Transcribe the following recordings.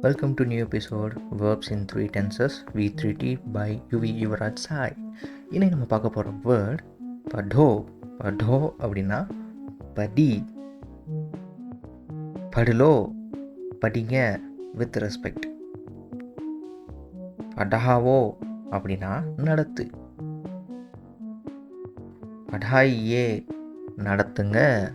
Welcome to new episode Verbs in 3 Tenses V3T by UV Yuvraj Sai. இன்னைக்கு நம்ம பார்க்க போகிற வேர்ட் படோ. படோ அப்படின்னா படி. படுலோ படிங்க வித் ரெஸ்பெக்ட். படாவோ அப்படின்னா நடத்து. படாயே நடத்துங்க.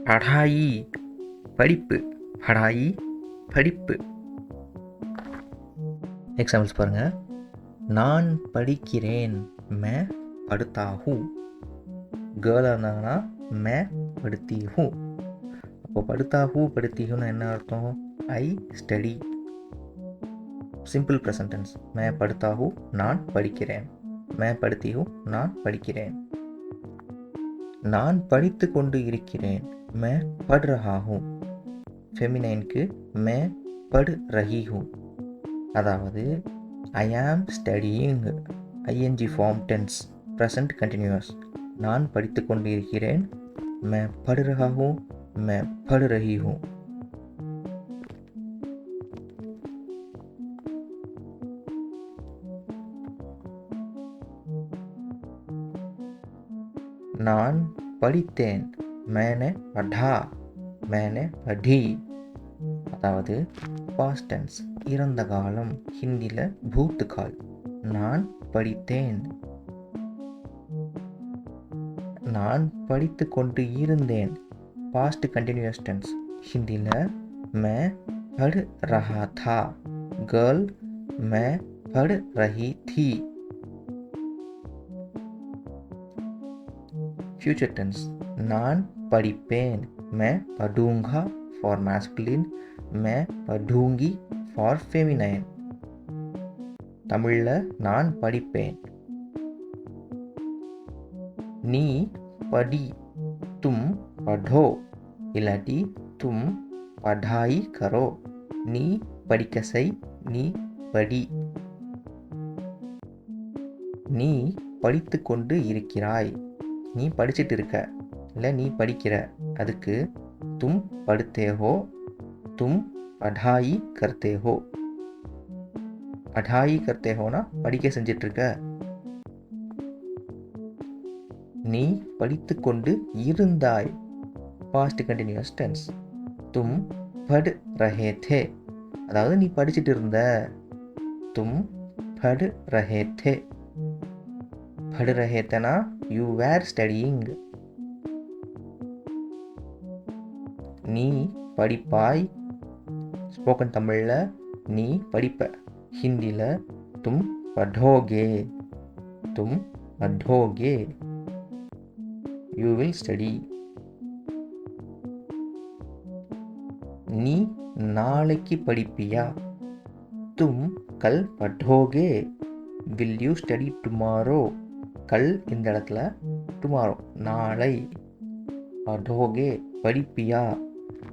படாயி படிப்பு. படாயி படிப்பு. எக்ஸாம்பிள்ஸ் பாருங்கள். நான் படிக்கிறேன். மே படுத்தா ஹூ. கேர்ளாக இருந்தாங்கன்னா மே படுத்தி ஹூ. அப்போ படுத்தா ஹூ படுத்தி ஹூன்னு என்ன அர்த்தம்? I study. Simple present tense. மே படுத்தா ஹூ நான் படிக்கிறேன். மே படுத்தி ஹூ நான் படிக்கிறேன். நான் படித்து கொண்டு இருக்கிறேன். मैं पढ़ रहा हूँ. ஃபெமினைனுக்கு மே படு ரஹி ஹூ. அதாவது I am studying. ING form tense present continuous. நான் படித்து கொண்டு இருக்கிறேன். மே படு ரஹா ஹூ. மே படு ரஹி ஹூ. நான் படித்தேன். मैंने पढ़ा. मैंने पढ़ी. அதாவது பாஸ்ட் டென்ஸ் இறந்த காலம். ஹிந்தியில் பூத்துக்கால். நான் படித்தேன். நான் படித்து கொண்டு இருந்தேன். Past continuous tense. ஹிந்தியில் मैं पढ़ रहा था. गर्ल मैं पढ़ रही थी. Future tense. நான் படிப்பேன். मैं पढ़ूंगा for masculine. मैं पढ़ूंगी for feminine. தமிழில் நான் படிப்பேன். நீ படி. தும் படோ. இல்லாட்டி தும் படாயி கரோ. நீ படிக்க செய். நீ படி. நீ படித்து கொண்டு இருக்கிறாய். நீ படிச்சுட்டு இருக்க இல்லை நீ படிக்கிற. அதுக்கு தும் படுத்தே ஹோ. தும் படாயி கர்த்தே ஹோ. படாயி கர்த்தே ஹோனா படிக்க செஞ்சிட்ருக்க. நீ படித்து கொண்டு இருந்தாய். Past continuous tense. தும் படு ரஹே தே. அதாவது நீ படிச்சுட்டு இருந்த. தும் படு ரஹே தே. படு ரஹே தேனா யூ வேர் ஸ்டடியிங். நீ படிப்பாய். ஸ்போக்கன் தமிழில் நீ படிப்ப. ஹிந்தியில் தும் படோகே. தும் படோகே. You will study. நீ நாளைக்கு படிப்பியா? தும் கல் படோகே. Will you study tomorrow? கல் இந்த இடத்துல டுமாரோ நாளை. படோகே படிப்பியா.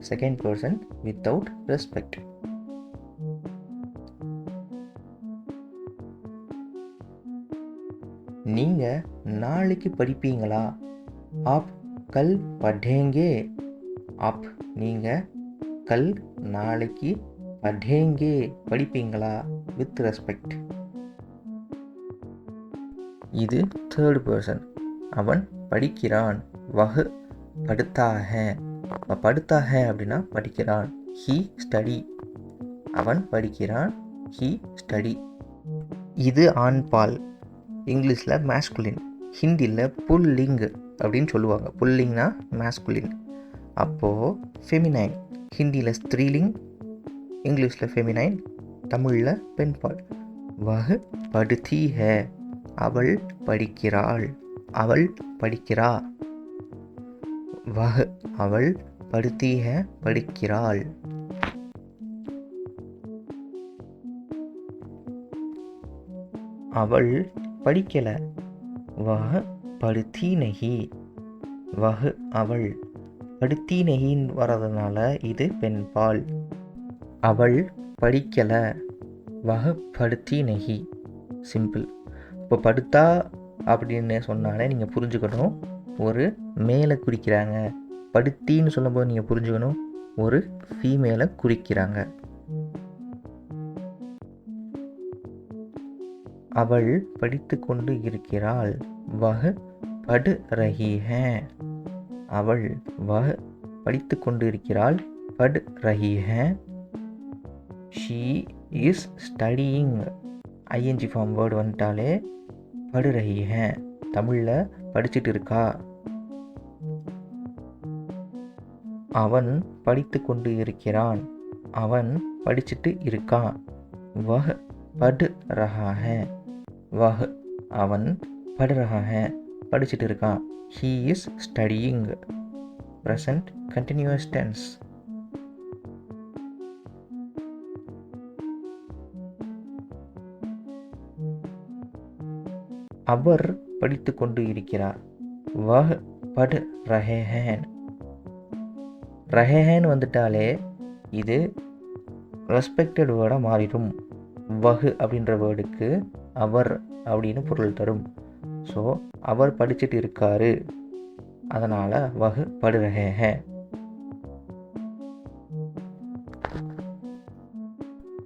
Second person without respect. நீங்க நாளைக்கு படிப்பீங்களா? ஆப் கல் படேங்கே. ஆப் நீங்க கல் நாளைக்கு படேங்கே படிப்பீங்களா வித் ரெஸ்பெக்ட். இது தேர்ட் பர்சன். அவன் படிக்கிறான். வஹ் படுத்தா ஹே. படுத்தா ஹே அப்படின்னா படிக்கிறான். He study. அவன் படிக்கிறான். He study. இது ஆண் பால். இங்கிலீஷில் மேஸ்குலின். ஹிந்தியில் புல்லிங் அப்படின்னு சொல்லுவாங்க. புல்லிங்னா மேஸ்குலின். அப்போது ஃபெமினைன். ஹிந்தியில் ஸ்திரீலிங். இங்கிலீஷில் ஃபெமினைன். தமிழில் பெண் பால். வஹ் படுத்தி ஹே. அவள் படிக்கிறாள். அவள் படிக்கிறா. வஹ் அவள் படுத்தி ஹே படிக்கிறாள். அவள் படிக்கலை. வஹ் படுத்தி நஹி. வஹ் அவள் படுத்தி நஹின்னு வர்றதுனால இது பெண் பால். அவள் படிக்கலை. வஹ் படுத்தி நஹி. சிம்பிள். இப்போ படுத்தா அப்படின்னு சொன்னாலே நீங்கள் புரிஞ்சுக்கணும் ஒரு மேலே குறிக்கிறாங்க படுத்தின்னு சொல்லும்போது நீங்கள் புரிஞ்சுக்கணும், ஒரு ஃபீமேலை குறிக்கிறாங்க. அவள் படித்து கொண்டு இருக்கிறாள். வஹ் பட் ரஹி ஹே. அவள் வஹ் படித்து கொண்டு இருக்கிறாள். பட் ரஹி ஹே. She is studying. ING form word வந்துட்டாலே படு ரஹி ஹே, தமிழில் படிச்சுட்டு இருக்கா. அவன் படித்து கொண்டு இருக்கிறான். அவன் படிச்சுட்டு இருக்கான். வஹ் பட் ரஹா ஹே. வஹ் அவன் பட் ரஹா ஹே படிச்சுட்டு இருக்கான். He is studying. Present continuous tense. அவர் படித்து கொண்டு இருக்கிறார். வஹ் பட் ரஹே ஹேன். ரஹேஹேன் வந்துட்டாலே இது ரெஸ்பெக்டட் வேர்டாக மாறிடும். வஹ் அப்படின்ற வேர்டுக்கு அவர் அப்படின்னு பொருள் தரும். ஸோ அவர் படிச்சுட்டு இருக்காரு, அதனால் வஹ் படு ரஹே ஹே.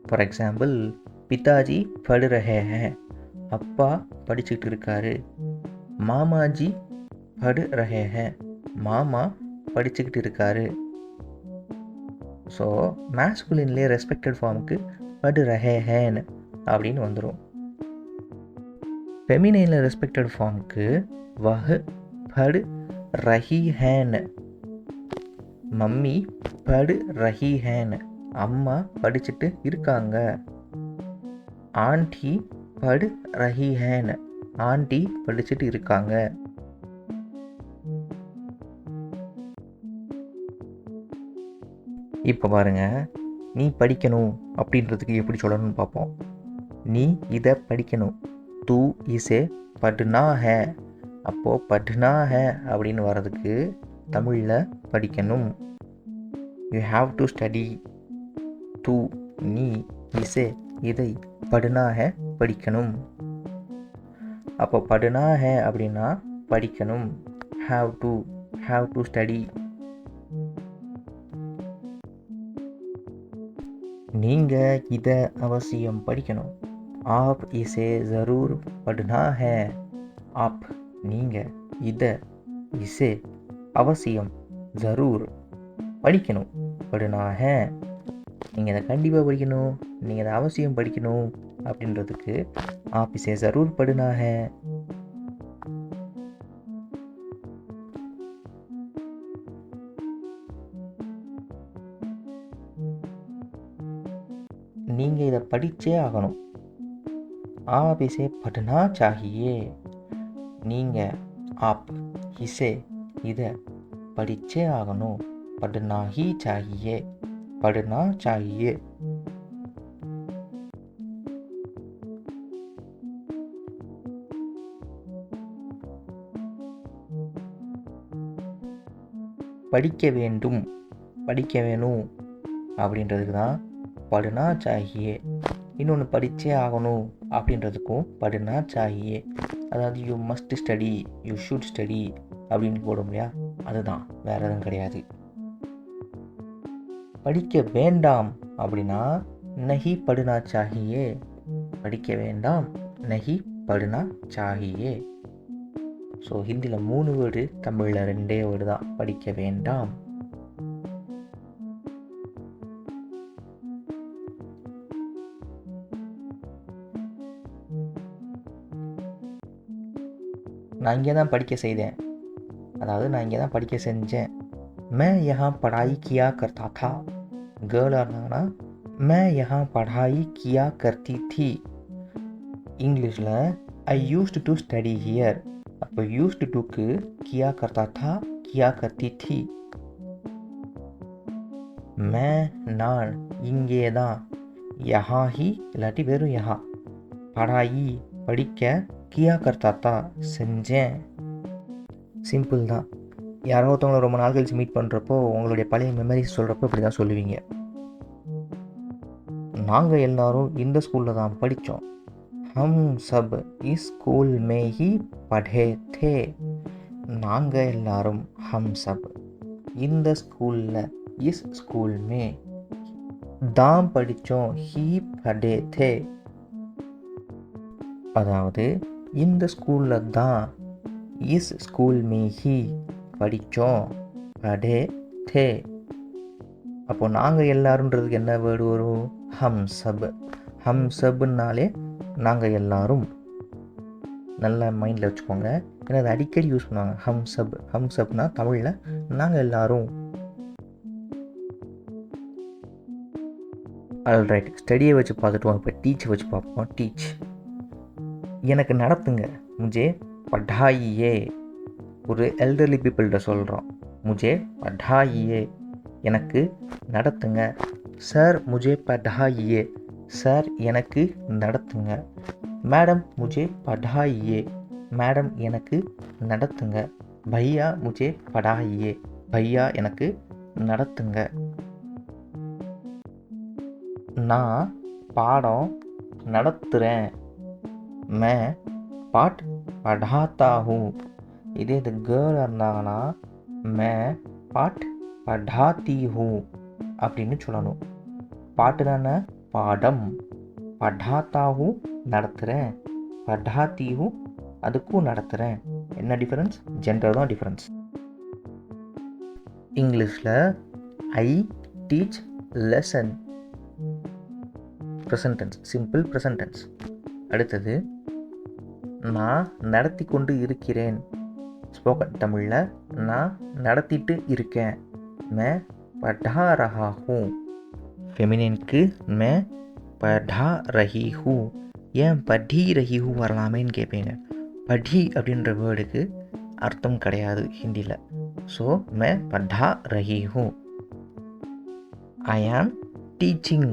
ஃபார் எக்ஸாம்பிள், பிதாஜி படு ரஹே ஹே, அப்பா படிச்சுட்டு இருக்காரு. மாமாஜி படு ரஹே ஹே, மாமா படிச்சுக்கிட்டு இருக்காரு. ஸோ மேஸ்குலின்லேயே ரெஸ்பெக்டட் ஃபார்முக்கு படு ரஹே ஹேன் அப்படின்னு வந்துடும். ஃபெமினைனில் ரெஸ்பெக்டட் ஃபார்முக்கு வஹ் படு ரஹி ஹேன். மம்மி படு ரஹி ஹேன், அம்மா படிச்சுட்டு இருக்காங்க. ஆண்டி படு ரஹி ஹேன், ஆண்டி படிச்சுட்டு இருக்காங்க. இப்போ பாருங்க, நீ படிக்கணும் அப்படின்றதுக்கு எப்படி சொல்லணும்னு பார்ப்போம். நீ இதை படிக்கணும். தூ இசே பட்னா ஹே. அப்போது பட்னா ஹே அப்படின்னு வர்றதுக்கு தமிழில் படிக்கணும். You have to study. தூ நீ, இசே இதை, படுனா ஹே படிக்கணும். அப்போ படுனா ஹே அப்படின்னா படிக்கணும். Have to study. நீங்கள் இதை அவசியம் படிக்கணும். ஆப் இசே ஜரூர் படுனா ஹே. ஆப் நீங்கள், இதை, இசே அவசியம், ஜரூர் படிக்கணும், படுனா ஹே நீங்கள் இதை கண்டிப்பாக படிக்கணும், நீங்கள் இதை அவசியம் படிக்கணும் அப்படின்றதுக்கு ஆப் இசே ஜரூர் படுனா ஹே. நீங்கள் இதை படித்தே ஆகணும். आप इसे पढ़ना चाहिए. நீங்கள் आप इसे இதை படித்தே ஆகணும். पढ़ना ही चाहिए. पढ़ना चाहिए. படிக்க வேண்டும், படிக்க வேணும் அப்படின்றதுக்கு தான் படுனா சாகியே. இன்னொன்று படித்தே ஆகணும் அப்படின்றதுக்கும் படுனா சாகியே. அதாவது you must study, you should study அப்படின்னு போடும் இல்லையா, அதுதான், வேறு எதுவும் கிடையாது. படிக்க வேண்டாம் அப்படின்னா நஹி படுனா சாகியே. படிக்க வேண்டாம், நஹி படுனா சாகியே. ஸோ ஹிந்தியில் 3 வேர்டு, தமிழில் 2 வேர்டு தான். படிக்க வேண்டாம். நான் இங்கே தான் படிக்க செய்தேன், அதாவது நான் இங்கே தான் படிக்க செஞ்சேன். मैं यहाँ पढ़ाई किया करता था. கேர்ளாக இருந்தாங்கன்னா मैं यहाँ पढ़ाई किया करती थी. இங்கிலீஷில் I used to study here. அப்போ used toக்கு किया करता था, किया करती थी. मैं நான் இங்கே தான், यहाँ ही இல்லாட்டி வெறும் यहाँ, पढ़ाई படிக்க, किया करता था செஞ்சேன். சிம்பிள் தான். யாரோ ஒருத்தவங்களை ரொம்ப நாள் கழிச்சு மீட் பண்ணுறப்போ உங்களுடைய பழைய மெமரிஸ் சொல்கிறப்போ இப்படி தான் சொல்லுவீங்க. நாங்கள் எல்லாரும் இந்த ஸ்கூலில் தான் படித்தோம். हम सब इस स्कूल में ही पढ़े थे. நாங்கள் எல்லாரும், हम सब இந்த ஸ்கூலில், இஸ் ஸ்கூல் மே. தான் படித்தோம், ஹீ படே தே. அதாவது இந்த ஸ்கூலில் தான், இஸ் ஸ்கூல் மே ஹி படித்தோம், படே தே. அப்போ நாங்கள் எல்லாருன்றதுக்கு என்ன வேர்டு வரும்? ஹம் சப். ஹம் சப்னாலே நாங்கள் எல்லாரும். நல்லா மைண்டில் வச்சுக்கோங்க, ஏன்னா அது அடிக்கடி யூஸ் பண்ணுவாங்க. ஹம் சப். ஹம் சப்னா தமிழில் நாங்கள் எல்லாரும். ஆல்ரைட், ஸ்டடியை வச்சு பார்த்துட்டோம். இப்போ டீச் வச்சு பார்ப்போம். டீச், எனக்கு நடத்துங்க. முஜே படாயியே. ஒரு எல்டர்லி பீப்புள்கிட்ட சொல்கிறோம், முஜே படாயியே, எனக்கு நடத்துங்க. சார் முஜே படாயியே, சார் எனக்கு நடத்துங்க. மேடம் முஜே படாயியே, மேடம் எனக்கு நடத்துங்க. பையா முஜே படாயியே, பையா எனக்கு நடத்துங்க. நான் பாடம் நடத்துகிறேன். மே பாட் படாத்தா ஹூ. இதே இது கேர்ள் இருந்தாங்கன்னா மே பாட் படாத்தி ஹூ அப்படின்னு சொல்லணும். பாட்டுனா பாடம், படாத்தா ஹூ நடத்துகிறேன், படாத்தி ஹூ அதுக்கும் நடத்துகிறேன். என்ன டிஃபரன்ஸ்? ஜெண்டர் தான் டிஃபரன்ஸ். இங்கிலீஷில் I teach lesson, present tense, simple present tense. அடுத்தது நான் நடத்தி கொண்டு இருக்கிறேன். ஸ்போக்கன் தமிழில் நான் நடத்திட்டு இருக்கேன். மே படா ரஹா who. ஃபெமினினுக்கு May Bada Rahi who. ஏன் படி ரஹி ஹூ வரலாமேன்னு கேட்பீங்க. படி அப்படின்ற வேர்டுக்கு அர்த்தம் கிடையாது ஹிந்தியில். So May Bada Rahi who. ஐ ஆம் டீச்சிங்.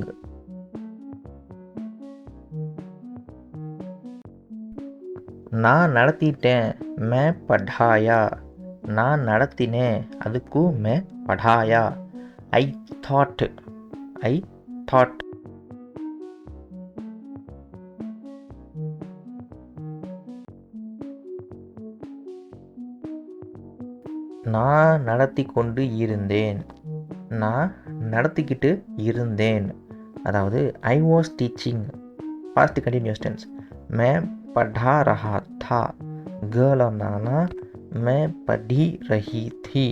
நான் நடத்திட்டேன். மே படாயா. நான் நடத்தினேன், அதுக்கும் மே படாயா. I thought. I thought. நான் நடத்தி கொண்டு இருந்தேன். நான் நடத்திக்கிட்டு இருந்தேன். அதாவது I was teaching, past continuous tense. மே पढ़ा रहा था. गर्ल नाना मैं पढ़ी रही थी.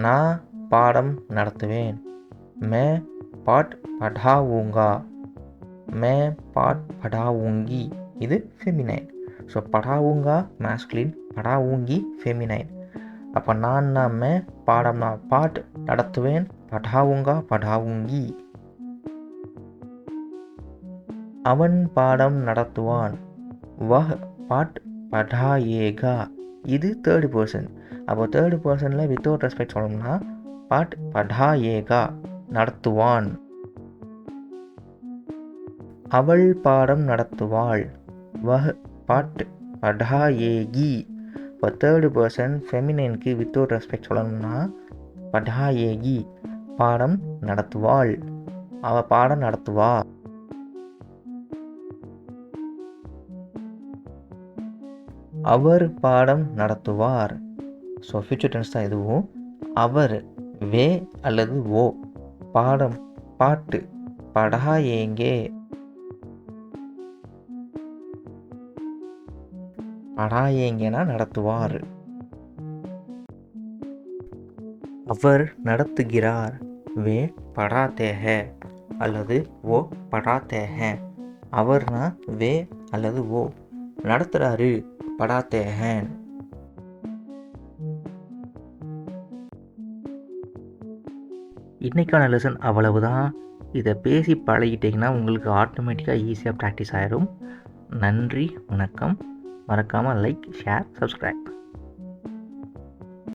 நான் பாடம் நடத்துவேன். मैं पाठ पढ़ाऊंगा. मैं पाठ पढ़ाऊंगी இது ஃபெமினைன். ஸோ படாவுங்கா மேஸ்குலின், படாவுங்கி ஃபெமினைன். அப்போ நான் மே, பாடம்னா பாட், நடத்துவேன், படாவுங்கா படாவுங்கி. அவன் பாடம் நடத்துவான். வஹ் பாட் படாயேகா. இது தேர்டு பர்சன். அப்போ தேர்டு பர்சனில் வித்தவுட் ரெஸ்பெக்ட் சொல்லணும்னா பாட் படாயேகா, நடத்துவான். அவள் பாடம் நடத்துவாள். வஹ் பாட் படாயேகி. இப்போ தேர்டு பர்சன் ஃபெமினைனுக்கு வித்தவுட் ரெஸ்பெக்ட் சொல்லணும்னா படாயேகி, பாடம் நடத்துவாள், அவள் பாடம் நடத்துவா. அவர் பாடம் நடத்துவார். ஸோ ஃபியூச்சர் டென்ஸ் தான் இதுவும். அவர் வே அல்லது ஓ. பாடம் பாட்டு படாயேங்கே. படாயேங்கேனா நடத்துவார். அவர் நடத்துகிறார். வே படாத்தே ஹே அல்லது ஓ படாத்தே ஹே. அவர்னா வே அல்லது ஓ. நடத்துகிறாரு, படாத்தே ஹேன். இன்றைக்கான லெசன் அவ்வளவுதான். இதை பேசி பழகிட்டிங்கன்னா உங்களுக்கு ஆட்டோமேட்டிக்காக ஈஸியாக ப்ராக்டிஸ் ஆகிடும். நன்றி, வணக்கம். மறக்காமல் லைக், ஷேர், சப்ஸ்கிரைப்.